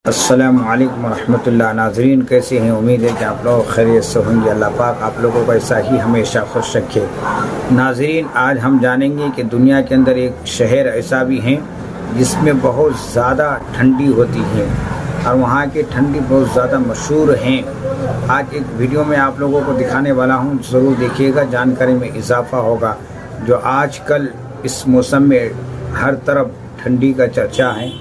अस्सलामु अलैकुम रहमतुल्लाह। नाज़रीन, कैसे हैं? उम्मीद है कि आप लोग खैरियत से होंगे। अल्लाह पाक आप लोगों को ऐसा ही हमेशा खुश रखे। नाज़रीन, आज हम जानेंगे कि दुनिया के अंदर एक शहर ऐसा भी है जिसमें बहुत ज़्यादा ठंडी होती है और वहाँ की ठंडी बहुत ज़्यादा मशहूर हैं। आज एक वीडियो में आप लोगों को दिखाने वाला हूँ, ज़रूर देखिएगा, जानकारी में इजाफ़ा होगा। जो आजकल इस मौसम में हर तरफ ठंडी का चर्चा है,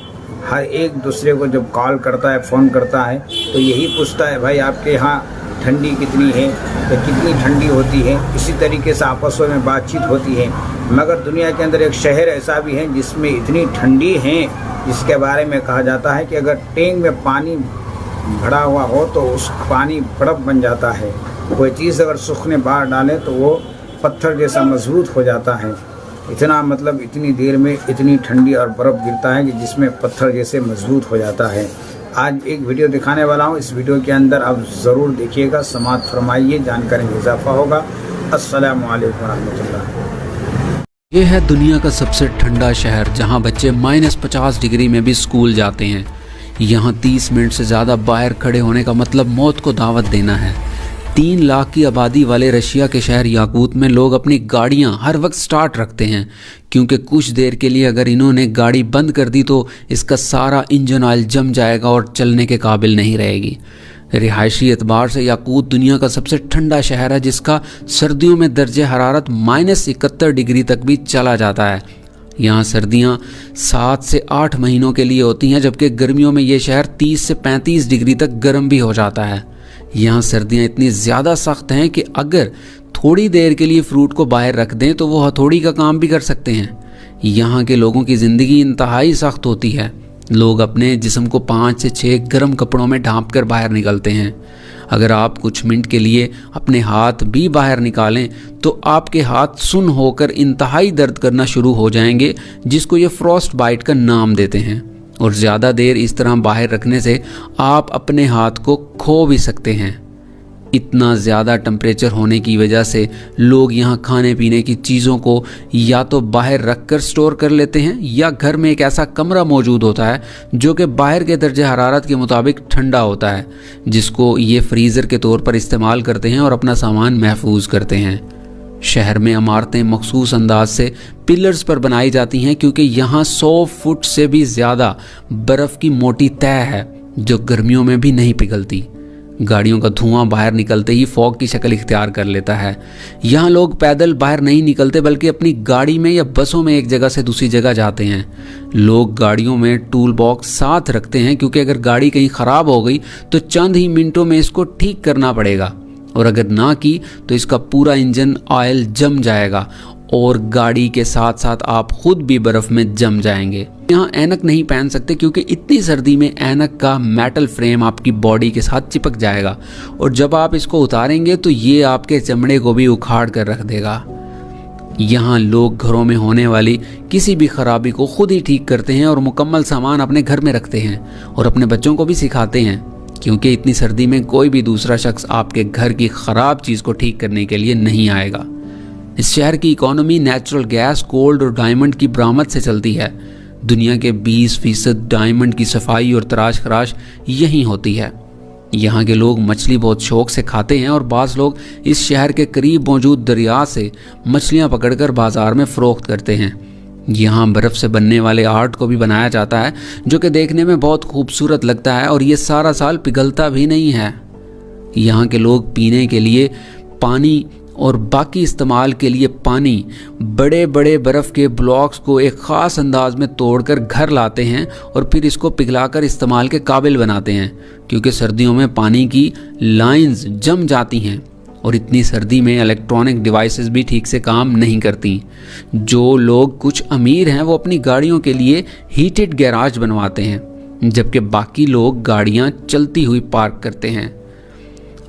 हर एक दूसरे को जब कॉल करता है, फ़ोन करता है तो यही पूछता है, भाई आपके यहाँ ठंडी कितनी है या कितनी ठंडी होती है। इसी तरीके से आपसों में बातचीत होती है। मगर दुनिया के अंदर एक शहर ऐसा भी है जिसमें इतनी ठंडी है, जिसके बारे में कहा जाता है कि अगर टैंक में पानी भरा हुआ हो तो उस पानी बर्फ़ बन जाता है। कोई चीज़ अगर सूखने बाहर डालें तो वो पत्थर जैसा मजबूत हो जाता है। इतना मतलब इतनी देर में इतनी ठंडी और बर्फ़ गिरता है कि जिसमें पत्थर जैसे मजबूत हो जाता है। आज एक वीडियो दिखाने वाला हूँ, इस वीडियो के अंदर आप ज़रूर देखिएगा, समाअत फरमाइए, जानकारी में इजाफा होगा। अस्सलामु अलैकुम रहमतुल्लाह। ये है दुनिया का सबसे ठंडा शहर जहाँ बच्चे -50 डिग्री में भी स्कूल जाते हैं। यहाँ 30 मिनट से ज़्यादा बाहर खड़े होने का मतलब मौत को दावत देना है। 3 लाख की आबादी वाले रशिया के शहर याकूत में लोग अपनी गाड़ियां हर वक्त स्टार्ट रखते हैं, क्योंकि कुछ देर के लिए अगर इन्होंने गाड़ी बंद कर दी तो इसका सारा इंजन ऑयल जम जाएगा और चलने के काबिल नहीं रहेगी। रिहायशी एतबार से याकूत दुनिया का सबसे ठंडा शहर है, जिसका सर्दियों में दर्जे हरारत -71 डिग्री तक भी चला जाता है। यहाँ सर्दियाँ 7 से 8 महीनों के लिए होती हैं, जबकि गर्मियों में ये शहर 30 से 35 डिग्री तक गर्म भी हो जाता है। यहाँ सर्दियाँ इतनी ज़्यादा सख्त हैं कि अगर थोड़ी देर के लिए फ्रूट को बाहर रख दें तो वो हथौड़ी का काम भी कर सकते हैं। यहाँ के लोगों की ज़िंदगी इंतहाई सख्त होती है। लोग अपने जिस्म को 5 से 6 गर्म कपड़ों में ढाँप कर बाहर निकलते हैं। अगर आप कुछ मिनट के लिए अपने हाथ भी बाहर निकालें तो आपके हाथ सुन्न होकर इंतहाई दर्द करना शुरू हो जाएंगे, जिसको ये फ्रॉस्ट बाइट का नाम देते हैं। और ज़्यादा देर इस तरह बाहर रखने से आप अपने हाथ को खो भी सकते हैं। इतना ज़्यादा टेम्परेचर होने की वजह से लोग यहाँ खाने पीने की चीज़ों को या तो बाहर रख कर स्टोर कर लेते हैं या घर में एक ऐसा कमरा मौजूद होता है जो कि बाहर के दर्जे हरारत के मुताबिक ठंडा होता है, जिसको ये फ्रीज़र के तौर पर इस्तेमाल करते हैं और अपना सामान महफूज करते हैं। शहर में इमारतें मखसूस अंदाज से पिलर्स पर बनाई जाती हैं, क्योंकि यहाँ 100 फुट से भी ज़्यादा बर्फ़ की मोटी तह है जो गर्मियों में भी नहीं पिघलती। गाड़ियों का धुआं बाहर निकलते ही फॉग की शक्ल इख्तियार कर लेता है। यहाँ लोग पैदल बाहर नहीं निकलते, बल्कि अपनी गाड़ी में या बसों में एक जगह से दूसरी जगह जाते हैं। लोग गाड़ियों में टूल बॉक्स साथ रखते हैं, क्योंकि अगर गाड़ी कहीं ख़राब हो गई तो चंद ही मिनटों में इसको ठीक करना पड़ेगा, और अगर ना की तो इसका पूरा इंजन ऑयल जम जाएगा और गाड़ी के साथ साथ आप खुद भी बर्फ़ में जम जाएंगे। यहाँ ऐनक नहीं पहन सकते, क्योंकि इतनी सर्दी में ऐनक का मेटल फ्रेम आपकी बॉडी के साथ चिपक जाएगा और जब आप इसको उतारेंगे तो ये आपके चमड़े को भी उखाड़ कर रख देगा। यहाँ लोग घरों में होने वाली किसी भी खराबी को खुद ही ठीक करते हैं और मुकम्मल सामान अपने घर में रखते हैं और अपने बच्चों को भी सिखाते हैं, क्योंकि इतनी सर्दी में कोई भी दूसरा शख्स आपके घर की ख़राब चीज़ को ठीक करने के लिए नहीं आएगा। इस शहर की इकोनॉमी नेचुरल गैस, गोल्ड और डायमंड की बरामद से चलती है। दुनिया के 20% डायमंड की सफाई और तराश खराश यहीं होती है। यहाँ के लोग मछली बहुत शौक से खाते हैं और बाज़ लोग इस शहर के करीब मौजूद दरिया से मछलियाँ पकड़कर बाज़ार में फ़रोख्त करते हैं। यहाँ बर्फ़ से बनने वाले आर्ट को भी बनाया जाता है, जो कि देखने में बहुत खूबसूरत लगता है और ये सारा साल पिघलता भी नहीं है। यहाँ के लोग पीने के लिए पानी और बाकी इस्तेमाल के लिए पानी बड़े बड़े बर्फ़ के ब्लॉक्स को एक ख़ास अंदाज में तोड़कर घर लाते हैं और फिर इसको पिघलाकर इस्तेमाल के काबिल बनाते हैं, क्योंकि सर्दियों में पानी की लाइंस जम जाती हैं और इतनी सर्दी में इलेक्ट्रॉनिक डिवाइसेस भी ठीक से काम नहीं करती। जो लोग कुछ अमीर हैं वो अपनी गाड़ियों के लिए हीटेड गैराज बनवाते हैं, जबकि बाकी लोग गाड़ियां चलती हुई पार्क करते हैं।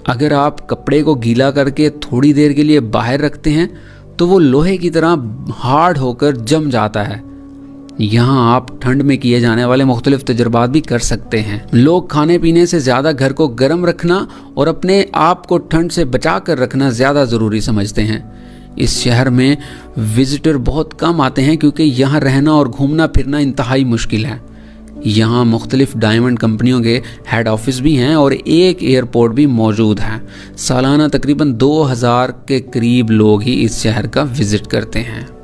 अगर आप कपड़े को गीला करके थोड़ी देर के लिए बाहर रखते हैं तो वो लोहे की तरह हार्ड होकर जम जाता है। यहाँ आप ठंड में किए जाने वाले मुख्तलिफ तजुर्बात भी कर सकते हैं। लोग खाने पीने से ज़्यादा घर को गर्म रखना और अपने आप को ठंड से बचा कर रखना ज़्यादा ज़रूरी समझते हैं। इस शहर में विजिटर बहुत कम आते हैं, क्योंकि यहाँ रहना और घूमना फिरना इंतहाई मुश्किल है। यहाँ मुख्तलिफ डायमंड कंपनियों के हेड ऑफिस भी हैं और एक एयरपोर्ट भी मौजूद है। सालाना तकरीबन 2000 के करीब लोग ही इस शहर का विज़िट करते हैं।